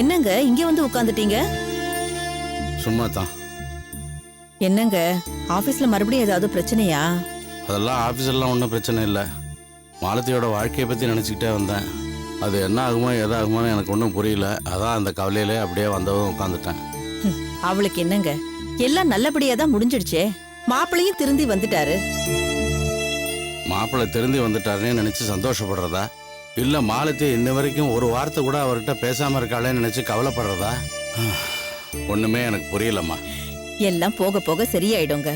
என்னங்க இங்க வந்து உட்கார்ந்துட்டீங்க? சும்மா தான். என்னங்க ஆபீஸ்ல மறுபடியும் ஏதாவது பிரச்சனையா? அதெல்லாம் ஆஃபீஸெல்லாம் ஒன்றும் பிரச்சனை இல்லை. மாலத்தியோட வாழ்க்கையை பற்றி நினச்சிக்கிட்டே வந்தேன். அது என்ன ஆகுமோ எதாகுமோன்னு எனக்கு ஒன்றும் புரியல. அதான் அந்த கவலையிலே அப்படியே வந்ததும் உட்காந்துட்டேன். அவளுக்கு என்னங்க, எல்லாம் நல்லபடியா தான் முடிஞ்சிடுச்சே. மாப்பிள்ளையும் திருந்தி வந்துட்டாரு. மாப்பிள்ளை திருந்தி வந்துட்டாருன்னு நினச்சி சந்தோஷப்படுறதா, இல்லை மாலத்தி இன்ன வரைக்கும் ஒரு வார்த்தை கூட அவர்கிட்ட பேசாமல் இருக்காளேன்னு நினச்சி கவலைப்படுறதா, ஒன்றுமே எனக்கு புரியலம்மா. எல்லாம் போக போக சரியாயிடுங்க.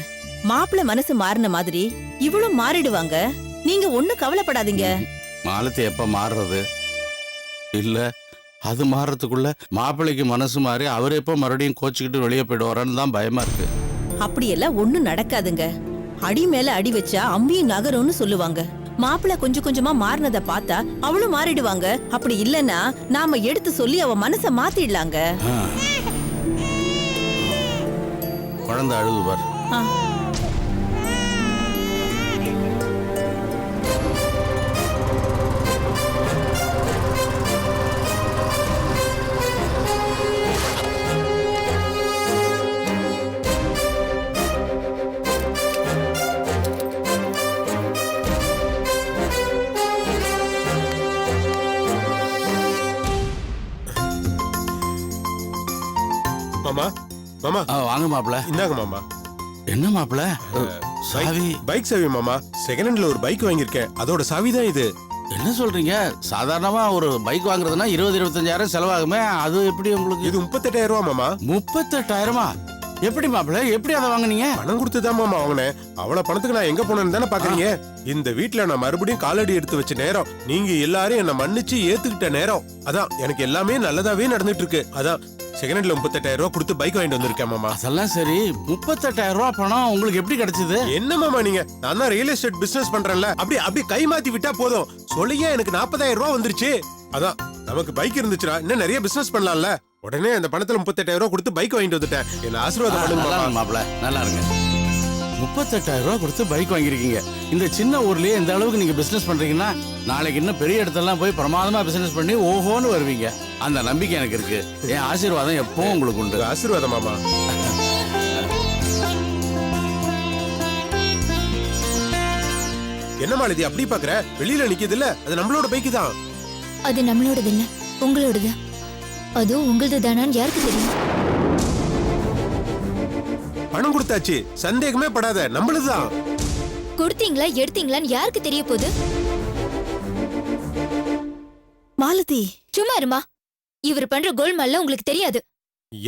மாப்பிள்ளை மனசு மாறின மாதிரி இவளும் மாறிடுவாங்க. நீங்க ஒண்ணும் கவலைப்படாதீங்க. மாலத்தி எப்போ மாறுறது? இல்லை அது மாறுறதுக்குள்ள மாப்பிள்ளைக்கு மனசு மாறி அவர் எப்போ மறுபடியும் கோச்சிக்கிட்டு வெளியே போயிடுவாரான்னு தான் பயமா இருக்கு. அப்படியெல்லாம் ஒண்ணும் நடக்காதுங்க. அடி மேல அடி வச்சா அம்பியும் நகரும்னு சொல்லுவாங்க. மாப்பிள்ளை கொஞ்சம் கொஞ்சமா மாறினத பார்த்தா அவளும் மாறிடுவாங்க. அப்படி இல்லைன்னா நாம எடுத்து சொல்லி அவ மனச மாத்திடலாங்க. குழந்தை அழுதுவார். மாமா மாமா வாங்க மாப்பிள்ள. இந்தாங்க மாமா. என்ன மாப்பிள்ள? சாவி? பைக் சாவி மாமா. செகண்ட் ஹேண்ட்ல ஒரு பைக் வாங்கியிருக்கேன், அதோட சாவி தான் இது. என்ன சொல்றீங்க? சாதாரணமா ஒரு பைக் வாங்குறதுனா 20-25,000 செலவாகுமே, அது எப்படி உங்களுக்கு? இது 38,000 ரூபா மாமா. 38,000? எப்படி மாப்பிள்ள, எப்படி அதை வாங்குனீங்க? பணம் கொடுத்துதான் மாமா வாங்கினேன். அவ்வளவு பணத்துக்கு நான் எங்க போனேன்னு தானே பாக்குறீங்க. இந்த வீட்டுல நான் மறுபடியும் காலடி எடுத்து வச்ச நேரம், நீங்க எல்லாரும் என்ன மன்னிச்சு ஏத்துக்கிட்ட நேரம், அதான் எனக்கு எல்லாமே நல்லதாவே நடந்துட்டு இருக்கு. அதான் செகண்ட் ஹேண்ட்ல 38,000 ரூபா கொடுத்து பைக் வாங்கிட்டு வந்திருக்கேன் மாமா. அதெல்லாம் சரி, 38,000 ரூபா பணம் உங்களுக்கு எப்படி கிடைச்சது? என்ன மாமா நீங்க, நான் தான் ரியல் எஸ்டேட் பிசினஸ் பண்றேன்ல, அப்படி கை மாத்தி விட்டா போதும். சொல்லியே எனக்கு 40,000 ரூபா வந்துருச்சு. அதான் நமக்கு பைக் இருந்துச்சுன்னா இன்னும் நிறைய பிசினஸ் பண்ணலாம்ல. உடனே அந்த பணத்துல 38,000 ரூபா கொடுத்து பைக் வாங்கிட்டு வந்துட்டேன். என்ன ஆசீர்வாதம் பண்ணுங்க மாப்பிள்ள. நல்லா இருங்க. 38,000 ரூபா கொடுத்து பைக் வாங்கிருக்கீங்க. இந்த சின்ன ஊர்லயே இந்த அளவுக்கு நீங்க பிசினஸ் பண்றீங்கன்னா நாளைக்கு இன்னும் பெரிய இடத்தெல்லாம் போய் பிரமாதமா பிசினஸ் பண்ணி ஓஹோன்னு வருவீங்க. அந்த நம்பிக்கை எனக்கு இருக்கு. என் ஆசீர்வாதம் எப்பவும் உங்களுக்கு உண்டு. ஆசீர்வாதம் மாமா. என்ன மாலதி அப்படி பாக்குற? வெளியில நிக்குது இல்ல, அது நம்மளோட பைக் தான். அது நம்மளோடது இல்ல, உங்களோடது. அதுவும் உங்களது தானான்னு யாருக்கு தெரியும்? பணம் கொடுத்தாச்சு, சந்தேகமே படாத, நம்மளுதான். கொடுத்தீங்களா எடுத்தீங்களான்னு யாருக்கு தெரிய போகுது? மாலதி சும்மா இருமா. இவர் பண்ற கோல்மால்ல உங்களுக்கு தெரியாது.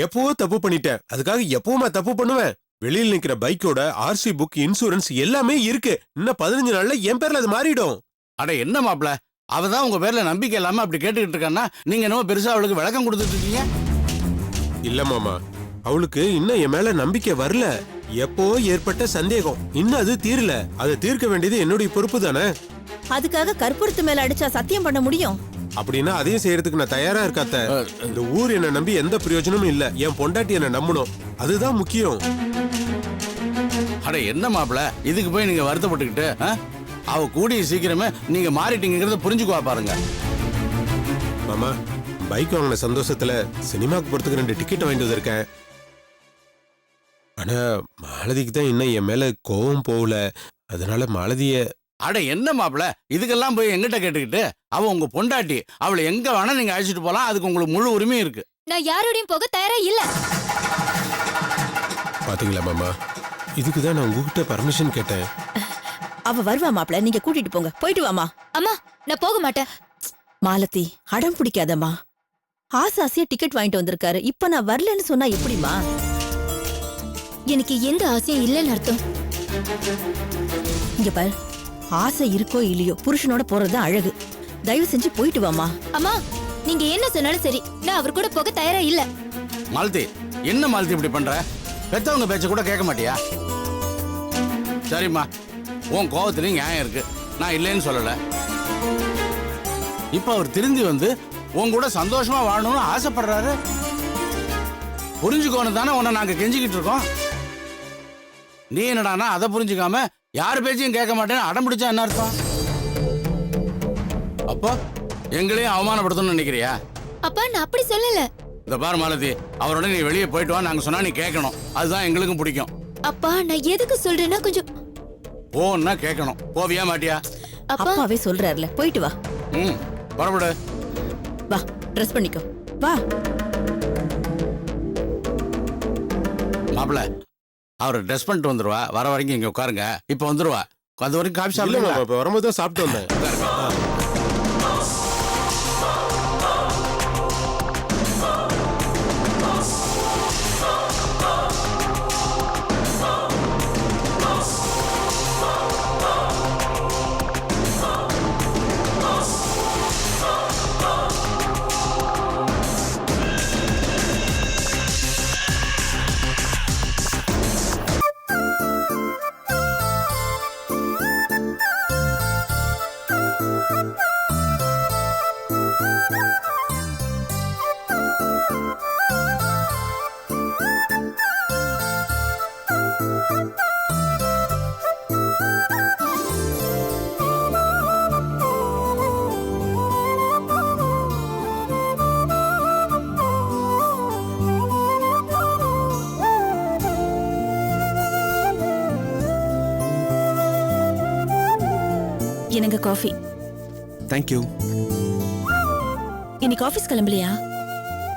எப்பவோ தப்பு பண்ணிட்டேன், அதுக்காக எப்பவுமா தப்பு பண்ணுவேன்? வெளியில நிக்கிற பைக்கோட ஆர்சி புக், இன்சூரன்ஸ் எல்லாமே இருக்கு. இன்னும் 15 நாள்ல என் பேர்ல அது மாறிடும். அட என்ன மாப்பிள்ள, அவதான் உங்க பேர்ல நம்பிக்கை இல்லாம அப்படி கேட்டுக்கிட்டு இருக்கான்னா நீங்க என்னவோ பெருசா அவளுக்கு விளக்கம் கொடுத்துட்டு இருக்கீங்க. இல்ல மாமா, அவளுக்கு இன்னும் என் மேல நம்பிக்கை வரல. எப்போ ஏற்பட்ட சந்தேகம், இன்னும் அது தீரல. அதை தீர்க்க வேண்டியது என்னுடைய பொறுப்பு தானே. அதுக்காக கற்பூரத்து மேல அடிச்சா சத்தியம் பண்ண முடியும்? அப்படின்னா அதையும் செய்யறதுக்கு நான் தயாரா இருக்காத்த. இந்த ஊர் என்ன நம்பி எந்த பிரயோஜனமும் இல்ல. என் பொண்டாட்டி என்ன நம்பணும், அதுதான் முக்கியம். அட என்ன மாப்பிள்ள, இதுக்கு போய் நீங்க வருத்தப்பட்டுக்கிட்டு அவ கூடிய சீக்கிரமே நீங்க மாறிட்டீங்கிறத புரிஞ்சுக்குவா பாருங்க. மாமா, பைக் வாங்கின சந்தோஷத்துல சினிமாக்கு போறதுக்கு 2 டிக்கெட் வாங்கிட்டு வந்திருக்கேன். ஆனா மாலதிக்கு தான் இன்னும் என் மேல கோவம் போகல. அதனால மாலதிய... அட என்ன மாப்பிள்ள, இதுக்கெல்லாம் போய் எங்கிட்ட கேட்டுக்கிட்டு? அவ உங்க பொண்டாட்டி, அவளை எங்க வேணா நீங்க அழைச்சிட்டு போலாம். அதுக்கு உங்களுக்கு முழு உரிமையும் இருக்கு. நான் யாரோடையும் போக தயாரா இல்ல. பாத்தீங்களா மாமா, இதுக்குதான் நான் உங்ககிட்ட பர்மிஷன் கேட்டேன். அவ வருவா மாப்பிள்ள, நீங்க கூட்டிட்டு போங்க. போயிட்டு வாமா. அம்மா நான் போக மாட்டேன். மாலதி அடம் பிடிக்காதம்மா. ஆசாசியா டிக்கெட் வாங்கிட்டு வந்திருக்காரு. இப்ப நான் வரலன்னு சொன்னா எப்படிமா? எனக்கு எந்த ஆசையும் இல்லைன்னு அர்த்தம். இங்க பாரு, ஆசை இருக்கோ இல்லையோ புருஷனோட போறதுதான் அழகு. தயவு செஞ்சு போயிட்டு வாமா. அம்மா நீங்க என்ன சொன்னாலும் சரி, நான் அவர் கூட போக தயாரா இல்ல. மாலதி, என்ன மாலதி இப்படி பண்ற? பெத்தவங்க பேச்ச கூட கேட்க மாட்டியா? சரிம்மா, உன் கோவத்திலையும் நியாயம் இருக்கு, நான் இல்லைன்னு சொல்லல. இப்ப அவர் திருந்தி வந்து உன் கூட சந்தோஷமா வாழணும்னு ஆசைப்படுறாரு. புரிஞ்சுக்கோன்னு தானே உன்னை நாங்க கெஞ்சிக்கிட்டு இருக்கோம். நீ என்னடானா அதை புரிஞ்சுக்காம யாரு பேச்சையும் கேட்க மாட்டேன்னு அடம் பிடிச்சா என்ன அர்த்தம்? அப்போ எங்களையும் அவமானப்படுத்தணும்னு நினைக்கிறியா? அப்பா நான் அப்படி சொல்லல. இந்த பாரு மாலதி, அவரோட நீ வெளியே போயிட்டு வா, நாங்க சொன்னா நீ கேட்கணும். அதுதான் எங்களுக்கும் பிடிக்கும். அப்பா நான் எதுக்கு சொல்றேன்னா கொஞ்சம் போன்னா கேட்கணும். போவியா மாட்டியா? அப்பா அப்பாவே சொல்றாருல, போயிட்டு வா. ம், புறப்படு. வா, ட்ரெஸ் பண்ணிக்கோ. வா. மாப்பிள, அவர் ட்ரெஸ் பண்ணிட்டு வந்துருவா. வர வரைக்கும் இங்க உட்காருங்க. இப்ப வந்துருவா. அது வரைக்கும் காஃபி இல்ல சாப்பிடுங்க. மாமா, இப்ப வரும்போது தான் சாப்பிட்டு வந்தேன். எனக்கு காஃபி. தேங்க்யூ. இன்னைக்கு ஆபீஸ் கிளம்பலையா?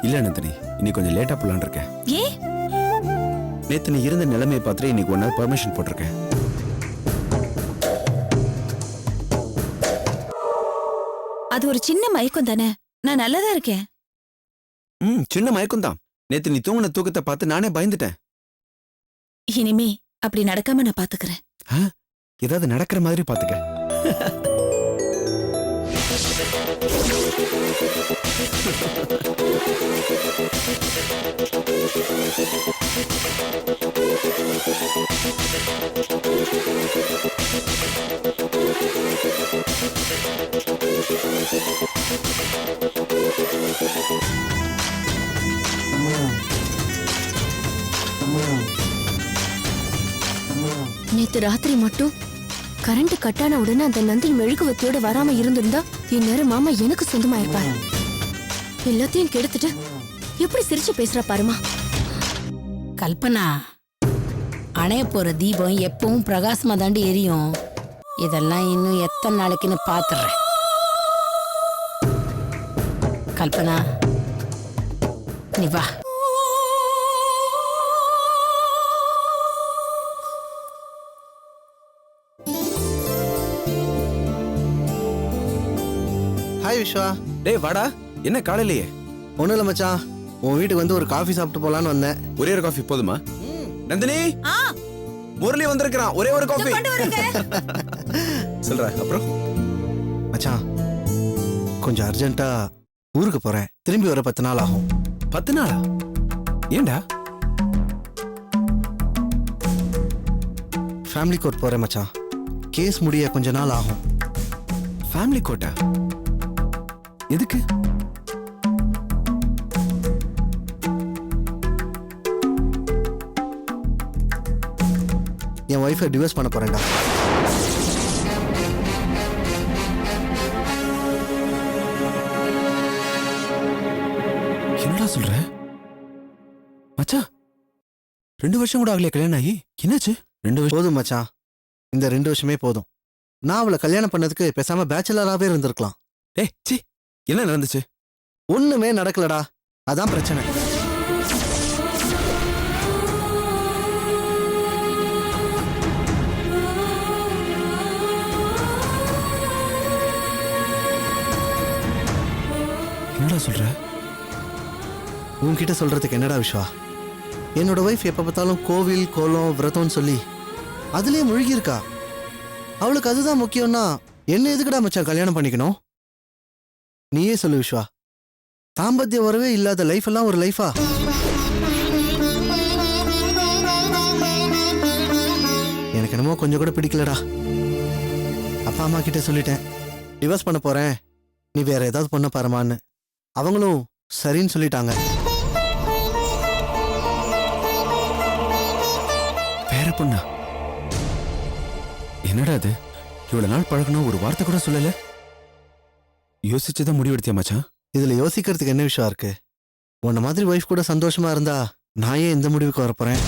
இல்ல நந்தினி, இன்னைக்கு கொஞ்சம் லேட்டா போலான்னு இருக்கேன். ஏ? நேத்து நீ இருந்த நிலைமையை பார்த்துட்டு இன்னைக்கு 1 hour பர்மிஷன் போட்டிருக்கேன். அது ஒரு சின்ன மயக்கம் தானே. நான் நல்லாதான் இருக்கேன். சின்ன மயக்கம் தான். நேத்து நீ தூங்கின தூக்கத்தை பார்த்து நானே பயந்துட்டேன். இனிமே அப்படி நடக்காம நான் பாத்துக்கிறேன். ஏதாவது நடக்கிற மாதிரி பாத்துக்க. நேத்து ராத்திரி மட்டும் கரண்ட் கட்டான உடனே அந்த நந்தினி மெழுகுவத்தியோட வராம இருந்திருந்தா இந்நேரம் மாமா எனக்கு சொந்தமா இருப்பாரு. எல்லாத்தையும் கெடுத்துட்டு எப்படி சிரிச்சு பேசுறா பாருமா. கல்பனா, அணைய போற தீபம் எப்பவும் பிரகாசமா தாண்டி எரியும். இதெல்லாம் இன்னும் எத்தனை நாளைக்குன்னு பாத்துறேன். கல்பனா, நீ வா. ஹாய் விஸ்வா. டேய் வாடா. என்ன காலையிலேயே? ஒன்றும் இல்லை மச்சான், உன் வீட்டுக்கு வந்து ஒரு காஃபி சாப்பிட்டு போலான்னு வந்தேன். ஒரே ஒரு காஃபி போதுமா? நந்தினி, முரளி வந்திருக்கிறான். ஒரே ஒரு காஃபி. சொல்ற அப்புறம்? மச்சான், கொஞ்சம் அர்ஜென்ட்டா ஊருக்கு போறேன். திரும்பி வர 10 நாள் ஆகும். 10 நாளா? ஏண்டா? ஃபேமிலி கோர்ட் போறேன் மச்சான். கேஸ் முடிய கொஞ்ச நாள் ஆகும். ஃபேமிலி கோர்ட்டா? எதுக்கு? என் ஒய்ஃபை டிவோர்ஸ் பண்ண போறேன்டா. என்னடா சொல்ற மச்சான்? 2 வருஷம் கூட ஆகலையா கல்யாணம் ஆகி? என்னாச்சு? 2 வருஷம் போதும் மச்சான், இந்த 2 வருஷமே போதும். நான் அவளை கல்யாணம் பண்ணதுக்கு பேசாம பேச்சுலராகவே இருந்திருக்கலாம். டேய் சி, என்ன நடந்துச்சு? ஒண்ணுமே நடக்கலடா, அதான் பிரச்சனை. என்னடா சொல்ற? உன்கிட்ட சொல்றதுக்கு என்னடா விஸ்வா? என்னோட ஒய்ஃப் எப்ப பார்த்தாலும் கோவில் கோலம் விரதம்னு சொல்லி அதுலயே முழுகி இருக்கா. அவளுக்கு அதுதான் முக்கியம்னா என்ன எதுக்குடா மச்சான் கல்யாணம் பண்ணிக்கணும்? நீயே சொல்லு விஸ்வா, தாம்பத்திய உறவே இல்லாத லைஃப் எல்லாம் ஒரு லைஃபா? எனக்கு என்னமோ கொஞ்சம் கூட பிடிக்கலடா. அப்பா அம்மா கிட்ட சொல்லிட்டேன், டிவோர்ஸ் பண்ண போறேன், நீ வேற ஏதாவது பண்ண பாருமான்னு. அவங்களும் சரின்னு சொல்லிட்டாங்க. வேற பொண்ணா? என்னடா அது? இவ்வளவு நாள் பழகணும், ஒரு வார்த்தை கூட சொல்லல. யோசிச்சுதான் முடிவெடுத்தியா மச்சான்? இதுல யோசிக்கிறதுக்கு என்ன விஷயம் இருக்கு? உன்ன மாதிரி ஒய்ஃப் கூட சந்தோஷமா இருந்தா நான் ஏன் இந்த முடிவுக்கு வரப்போறேன்?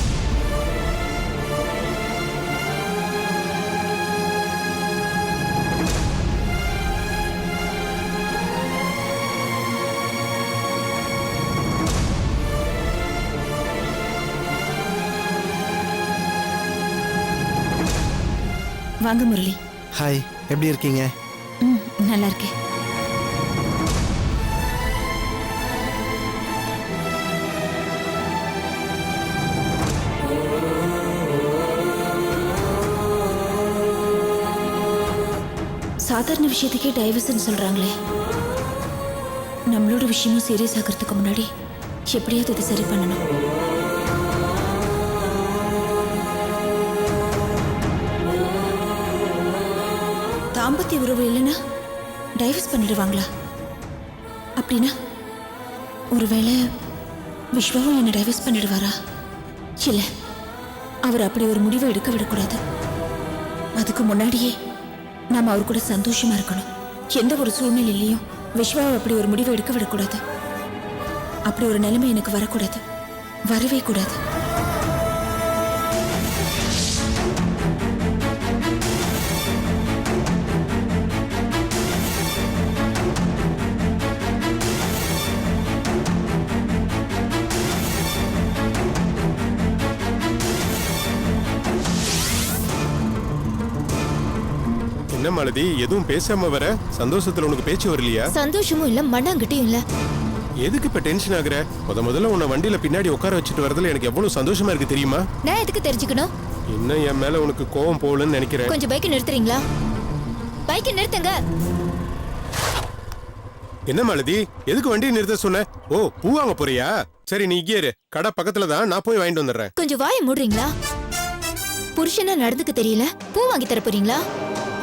வாங்க முரளி. ஹாய், எப்படி இருக்கீங்க? நல்லா இருக்கேன். சாதாரண விஷயத்துக்கே டைவர்ஸ்ன்னு சொல்றாங்களே, நம்மளோட விஷயமும் சீரியஸ் ஆகிறதுக்கு முன்னாடி எப்படியாவது இதை சரி பண்ணணும். தாம்பத்திய உறவு இல்லைன்னா டைவர்ஸ் பண்ணிடுவாங்களா? அப்படின்னா ஒருவேளை விஸ்வாவும் என்னை டைவர்ஸ் பண்ணிடுவாரா? இல்ல, அவர் அப்படி ஒரு முடிவை எடுக்க விடக்கூடாது. அதுக்கு முன்னாடியே நாம அவர் கூட சந்தோஷமா இருக்கணும். எந்த ஒரு சூழ்நிலையிலையும் விஸ்வாவை அப்படி ஒரு முடிவை எடுக்க விடக்கூடாது. அப்படி ஒரு நிலைமை எனக்கு வரக்கூடாது, வரவே கூடாது. என்ன மாலதி, எதுவும் பேசாம வர? சந்தோஷத்துல உனக்கு பேச்சு வரலையா? சந்தோஷமும் இல்ல, மண்ணாங்கிட்டையும் இல்ல. எதுக்கு இப்ப டென்ஷன் ஆகுற? முதல்ல உன்னை வண்டியில பின்னாடி உட்கார வச்சுட்டு வரதுல எனக்கு எவ்வளவு சந்தோஷமா இருக்கு தெரியுமா? நான் எதுக்கு தெரிஞ்சுக்கணும்? இன்னும் என் மேல உனக்கு கோவம் போகலன்னு நினைக்கிறேன். கொஞ்சம் பைக்கை நிறுத்துறீங்களா? பைக்கை நிறுத்துங்க. என்ன மாலதி, எதுக்கு வண்டியை நிறுத்த சொன்ன? ஓ, பூ வாங்க போறியா? சரி, நீ இங்கே இரு, கடை பக்கத்துல தான், நான் போய் வாங்கிட்டு வந்துடுறேன். கொஞ்சம் வாயை மூடுறீங்களா? புருஷனா நடந்துக்க தெரியல, பூ வாங்கி தர போறீங்களா?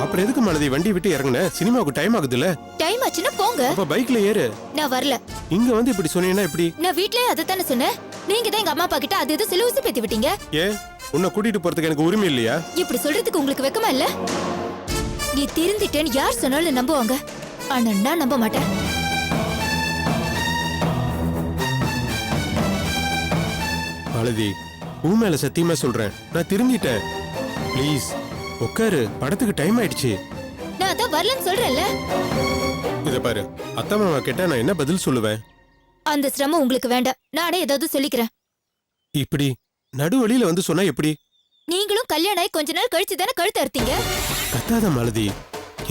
அப்புறம் எதுக்கு மாலதி வண்டி விட்டு இறங்குன? சினிமாவுக்கு டைம் ஆகுதுல்ல. டைம் ஆச்சுன்னா போங்க. அப்ப பைக்ல ஏறு. நான் வரல. இங்க வந்து இப்படி சொன்னீங்கன்னா எப்படி? நான் வீட்லயே அதைத்தானே சொன்னேன். நீங்க தான் எங்க அம்மா அப்பா கிட்ட அது எது சிலுவசி பேத்தி விட்டீங்க. ஏன் உன்னை கூட்டிட்டு போறதுக்கு எனக்கு உரிமை இல்லையா? இப்படி சொல்றதுக்கு உங்களுக்கு வெக்கமா இல்ல? நீ திருந்திட்டேன்னு யார் சொன்னாலும் நம்புவாங்க, ஆனா நான் நம்ப மாட்டேன். மாலதி, பூ மேல சத்தியமா சொல்றேன், நான் திரும்பிட்டேன். ப்ளீஸ் உட்காரு, படத்துக்கு டைம் ஆயிடுச்சு. நான் அதான் வரலன்னு சொல்றேன்ல. இத பாரு, அத்தை மாமா கேட்டா நான் என்ன பதில் சொல்லுவேன்? அந்த சிரமம் உங்களுக்கு வேண்டாம், நானே ஏதாவது சொல்லிக்கிறேன். இப்படி நடு வழியில வந்து சொன்னா எப்படி? நீங்களும் கல்யாணம் ஆகி கொஞ்ச நாள் கழிச்சு தானே கழுத்து அறுத்தீங்க. கத்தாத மாலதி,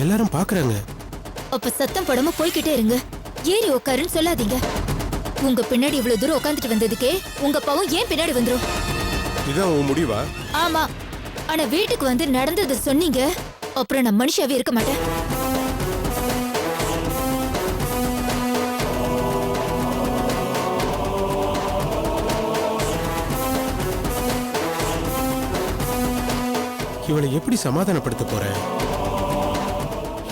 எல்லாரும் பாக்குறாங்க. அப்ப சத்தம் போடாம போய்கிட்டே இருங்க, ஏறி உட்காருன்னு சொல்லாதீங்க. உங்க பின்னாடி இவ்வளவு தூரம் உட்காந்துட்டு வந்ததுக்கே உங்க அப்பாவும் ஏன் பின்னாடி வந்துரும். இதான் உன் முடிவா? ஆமா, ஆனா வீட்டுக்கு வந்து நடந்தது சொன்னீங்க, அப்புறம் நான் மனுஷாவே இருக்க மாட்டேன். இவளை எப்படி சமாதானப்படுத்த போற?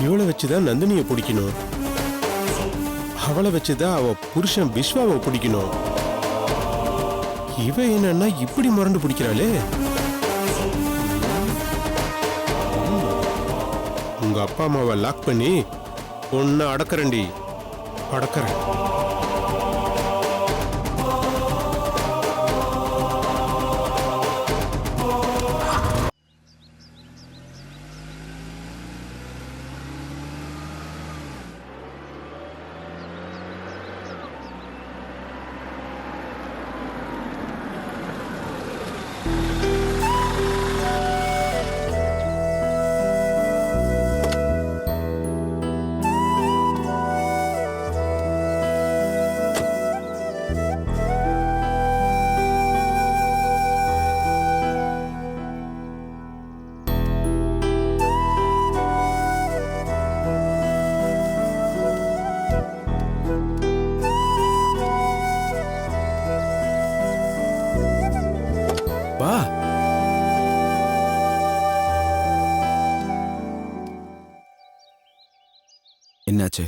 இவளை வச்சுதான் நந்தினியை பிடிக்கணும், அவளை வச்சுதான் அவ புருஷன் விஸ்வாவை பிடிக்கணும். இவ என்னன்னா இப்படி முரண்டு பிடிக்கிறாளே. உங்க அப்பா அம்மாவை லாக் பண்ணி ஒன்னு அடக்கறண்டி, அடக்கறேன். வா. என்னாச்சு?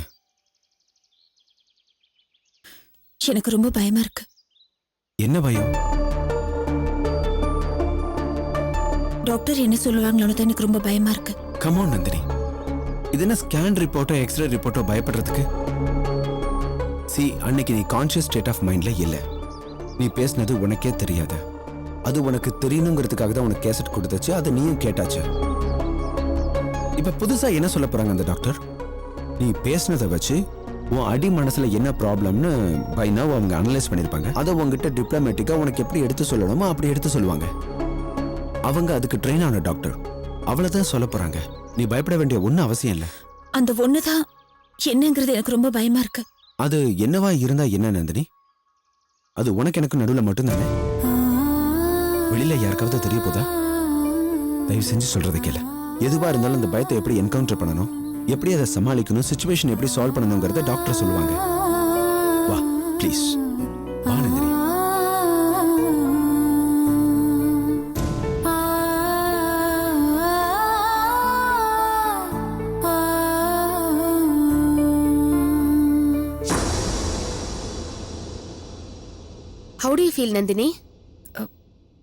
எனக்கு ரொம்ப பயமா இருக்கு. என்ன பயம்? டாக்டர் என்ன சொல்லுவாங்களோன்னு தான் எனக்கு ரொம்ப பயமா இருக்கு. கமான் நந்தினி, இது என்ன ஸ்கேன் ரிப்போர்ட்டோ எக்ஸ்ரே ரிப்போர்ட்டோ பயப்படுறதுக்கு? சி அன்னைக்கு நீ கான்ஷியஸ் ஸ்டேட் ஆஃப் மைண்ட்ல இல்ல. நீ பேசினது உனக்கே தெரியாது. அது உனக்கு தெரியணுங்கிறதுக்காக தான் உனக்கு கேசட் கொடுத்துச்சு. அதை நீயும் கேட்டாச்சு. இப்ப புதுசா என்ன சொல்ல போறாங்க அந்த டாக்டர்? நீ பேசினதை வச்சு உன் அடி மனசுல என்ன ப்ராப்ளம்னு பை நவ் அவங்க அனலைஸ் பண்ணிருப்பாங்க. அதை உங்ககிட்ட டிப்ளமேட்டிக்கா உனக்கு எப்படி எடுத்து சொல்லணுமோ அப்படி எடுத்து சொல்லுவாங்க. அவங்க அதுக்கு ட்ரெயின் ஆன டாக்டர். அவ்வளவுதான் சொல்ல போறாங்க. நீ பயப்பட வேண்டிய ஒன்னும் அவசியம் இல்லை. அந்த ஒண்ணுதான் என்னங்கிறது எனக்கு ரொம்ப பயமா இருக்கு. அது என்னவா இருந்தா என்ன நந்தினி? அது உனக்கு எனக்கு நடுவில் மட்டும்தானே. வெளியில யாருக்காவது தெரிய போதா? தயவு செஞ்சு சொல்றதை கேளு. எதுவா இருந்தாலும் அந்த பயத்தை எப்படி என்கவுண்டர் பண்ணணும், எப்படி அதை சமாளிக்கணும், சிச்சுவேஷன் எப்படி சால்வ் பண்ணணுங்கிறத டாக்டர் சொல்லுவாங்க. வா ப்ளீஸ் வா Nandini. How do you feel, Nandini?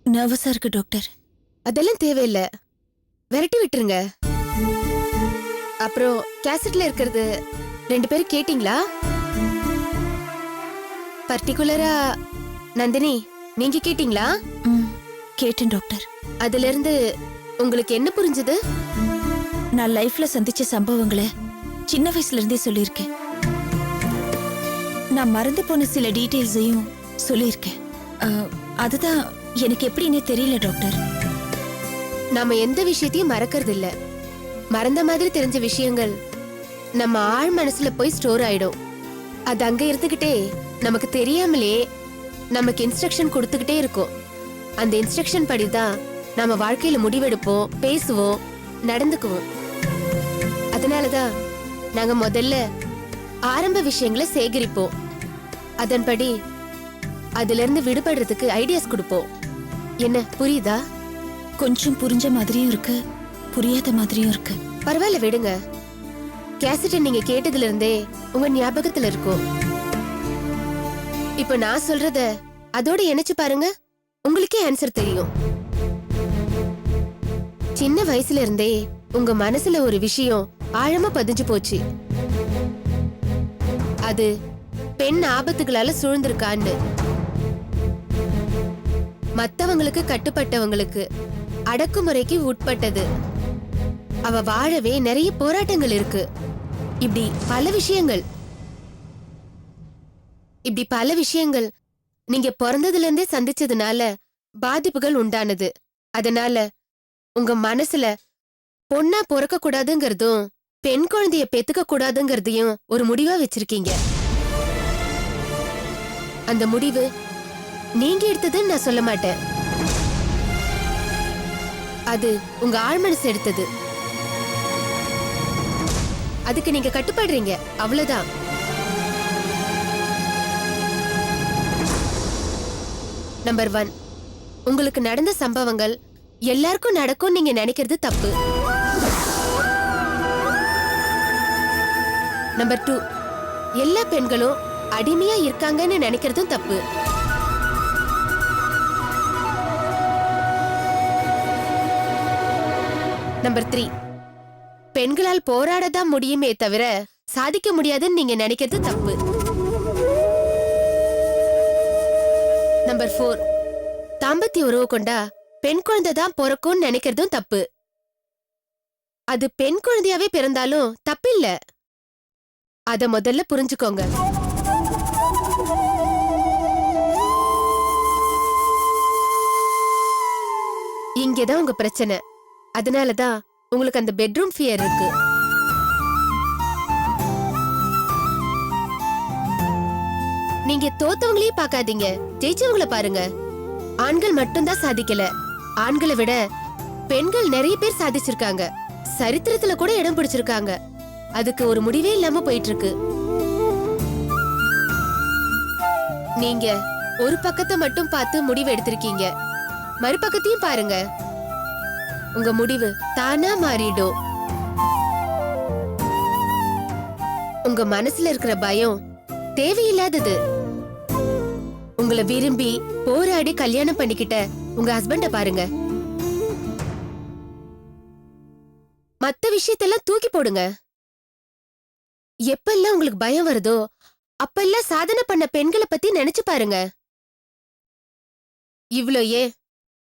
நர்வஸா இருக்கு டாக்டர். அதெல்லாம் தேவையில்லை, விரட்டி விட்டுருங்க. அப்புறம் கேசட்ல இருக்கிறது 2 பேரும் கேட்டிங்களா? பர்டிகுலரா நந்தினி நீங்க கேட்டிங்களா? கேட்டேன் டாக்டர். அதுல இருந்து உங்களுக்கு என்ன புரிஞ்சது? நான் லைஃப்ல சந்திச்ச சம்பவங்களை சின்ன வயசுல இருந்தே சொல்லியிருக்கேன். நான் மறந்து போன சில டீடைல்ஸையும் சொல்லியிருக்கேன். அதுதான் எனக்கு எப்படின்னே தெரியல டாக்டர். நாம எந்த விஷயத்தையும் மறக்கிறது இல்ல. மறந்த மாதிரி தெரிஞ்ச விஷயங்கள் நம்ம ஆழ் மனசுல போய் ஸ்டோர் ஆயிடும். அது அங்க இருந்துகிட்டே நமக்கு தெரியாமலே நமக்கு இன்ஸ்ட்ரக்ஷன் கொடுத்துக்கிட்டே இருக்கும். அந்த இன்ஸ்ட்ரக்ஷன் படிதான் நம்ம வாழ்க்கையில முடிவெடுப்போம், பேசுவோம், நடந்துக்குவோம். அதனாலதான் நாங்க முதல்ல ஆரம்ப விஷயங்களை சேகரிப்போம். அதன்படி அதுல இருந்து விடுபடுறதுக்கு ஐடியாஸ் கொடுப்போம். என்ன புரியுதா? கொஞ்சம் புரிஞ்ச மாதிரியும் இருக்கு, புரியாத மாதிரியும் இருக்கு. பரவாயில்ல விடுங்க. கேசட்டை நீங்க கேட்டதுல இருந்தே உங்க ஞாபகத்துல இருக்கும். இப்ப நான் சொல்றத அதோட இணைச்சு பாருங்க, உங்களுக்கே ஆன்சர் தெரியும். சின்ன வயசுல இருந்தே உங்க மனசுல ஒரு விஷயம் ஆழமா பதிஞ்சு போச்சு. அது பெண் ஆபத்துகளால சூழ்ந்திருக்கான்னு. மத்தவங்களுக்கு கட்டுப்பட்டவங்களுக்கு அடக்குமுறைக்கு உட்பட்டது. அவ வாழவே நிறைய போராட்டங்கள் இருக்கு. இப்படி பல விஷயங்கள் நீங்க பிறந்ததுல இருந்தே சந்திச்சதுனால பாதிப்புகள் உண்டானது. அதனால உங்க மனசுல பொண்ணா பிறக்க கூடாதுங்கிறதும் பெண் குழந்தைய பெத்துக்க கூடாதுங்கிறதையும் ஒரு முடிவா வச்சிருக்கீங்க. அந்த முடிவு நீங்க எடுத்ததுன்னு நான் சொல்ல மாட்டேன். அது உங்க ஆழ்மனசு எடுத்தது. அதுக்கு நீங்க கட்டுப்படுறீங்க, அவ்வளவுதான். நம்பர் 1, உங்களுக்கு நடந்த சம்பவங்கள் எல்லாருக்கும் நடக்கும் நீங்க நினைக்கிறது தப்பு. நம்பர் 2, எல்லா பெண்களும் அடிமையா இருக்காங்கன்னு நினைக்கிறதும் தப்பு. நம்பர் 3, பெண்களால் போராடதான் முடியுமே தவிர சாதிக்க முடியாதுன்னு நீங்க நினைக்கிறது தப்பு. நம்பர் 4, தாம்பத்திய உறவு கொண்டா பெண் குழந்தை தான் பிறக்கும்னு நினைக்கிறதும் தப்பு. அது பெண் குழந்தையாவே பிறந்தாலும் தப்பில்ல. அத முதல்ல புரிஞ்சுக்கோங்க. இங்கதான் உங்க பிரச்சனை. அதனாலதான் உங்களுக்கு அந்த பெட்ரூம் ஃபியர் இருக்கு. நீங்க தோத்தவங்களையே பார்க்காதீங்க, ஜெயிச்சவங்கள பாருங்க. ஆண்கள் மட்டும்தான் சாதிக்கல, ஆண்களை விட பெண்கள் நிறைய பேர் சாதிச்சிருக்காங்க. சரித்திரத்துல கூட இடம் பிடிச்சிருக்காங்க. அதுக்கு ஒரு முடிவே இல்லாம போயிட்டு இருக்கு. நீங்க ஒரு பக்கத்தை மட்டும் பார்த்து முடிவு எடுத்திருக்கீங்க. மறுபக்கத்தையும் பாருங்க. உங்க முடிவு தானா மாறிடும். உங்க மனசுல இருக்கிற பயம் தேவையில்லாதது. உங்களை விரும்பி போராடி கல்யாணம் பண்ணிக்கிட்ட உங்க ஹஸ்பண்ட பாருங்க. மத்த விஷயத்தெல்லாம் தூக்கி போடுங்க. எப்பெல்லாம் உங்களுக்கு பயம் வருதோ அப்பெல்லாம் சாதனை பண்ண பெண்களை பத்தி நினைச்சு பாருங்க. இவ்ளோ ஏன்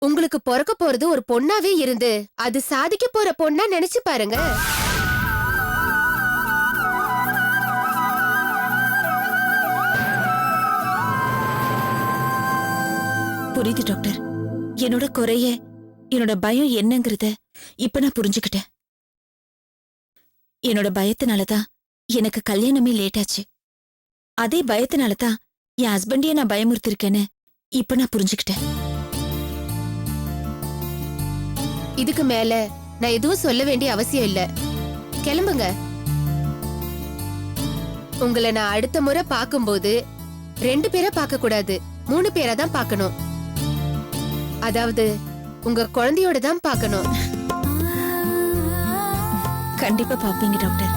உங்களுக்கு பிறக்க போறது ஒரு பொண்ணாவே இருந்து அது சாதிக்க போற பொண்ணா நினைச்சு பாருங்க. புரியுது டாக்டர். என்னோட குறைய, என்னோட பயம் என்னங்கறத இப்ப நான் புரிஞ்சுக்கிட்டேன். என்னோட பயத்தினாலதான் எனக்கு கல்யாணமே லேட் ஆச்சு. அதே பயத்தினாலதான் என் ஹஸ்பண்டையே நான் பயமுறுத்திருக்கேன்னு இப்ப நான் புரிஞ்சுக்கிட்டேன். இதுக்கு மேல நான் எதுவும் சொல்ல வேண்டிய அவசியம் இல்ல. கிளம்புங்க. உங்களை நான் அடுத்த முறை பார்க்கும்போது 2 பேரை பார்க்க கூடாது, 3 பேரை தான் பார்க்கணும். அதாவது உங்க குழந்தையோட தான் பார்க்கணும். கண்டிப்பா பாப்பீங்க டாக்டர்.